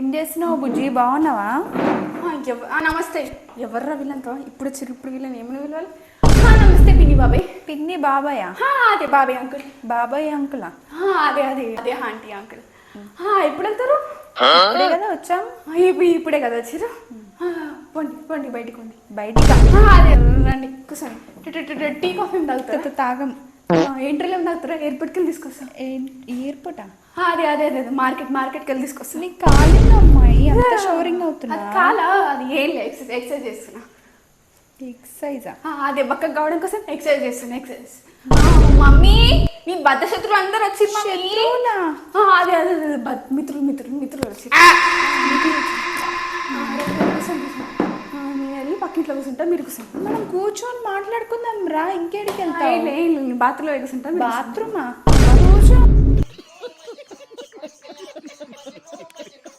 ఏం చేస్తున్నావు బుజ్జి, బాగున్నావా? నమస్తే. ఎవర్రా వీళ్ళంతా? ఇప్పుడు వచ్చారు. ఇప్పుడు వీళ్ళని ఏమైనా పిలవాలి? నమస్తే పిన్ని బాబాయ్. పిన్ని బాబాయా? అదే బాబాయ్ అంకుల్. బాబాయ్ అంకులా? అదే అదే అదే ఆంటీ అంకుల్. ఎప్పుడు వెళ్తారు? ఇప్పుడే కదా వచ్చాం. ఇప్పుడే కదా వచ్చారు. పండి పండి బయటికి పండి. బయటికి అదే రండి కూర్చోండి. టీ కాఫీ తాగుతారు? తాగం. ఎంట్రీలో ఏమి తాగుతారా? ఎయిర్పోర్ట్కి వెళ్ళి తీసుకొస్తాం. ఎయిర్పోర్టా? అదే అదే అదే మార్కెట్కి వెళ్ళి తీసుకొస్తాం. నీకు కాలింగ్ అమ్మాయి, అంత షోరింగ్ అవుతున్నా? కాలా? అది ఏం లేదు, ఎక్సర్సైజ్ చేస్తున్నా. ఎక్సర్సైజా? అదే బక్కగా కావడం కోసం ఎక్సర్సైజ్ చేస్తున్నా. ఎక్సర్సైజ్. మమ్మీ నీ బద్ద శత్రువులు అందరు వచ్చి అదే అదే మిత్రులు మిత్రులు మిత్రులు వచ్చి నేను వెళ్ళి పక్కింట్లో కూర్చుంటా, మీరు కూర్చుంటా. మనం కూర్చొని మాట్లాడుకుందాం రా. ఇంకేడికి వెళ్తావు? బాత్రూంలో కూర్చుంటా. బాత్రూమా?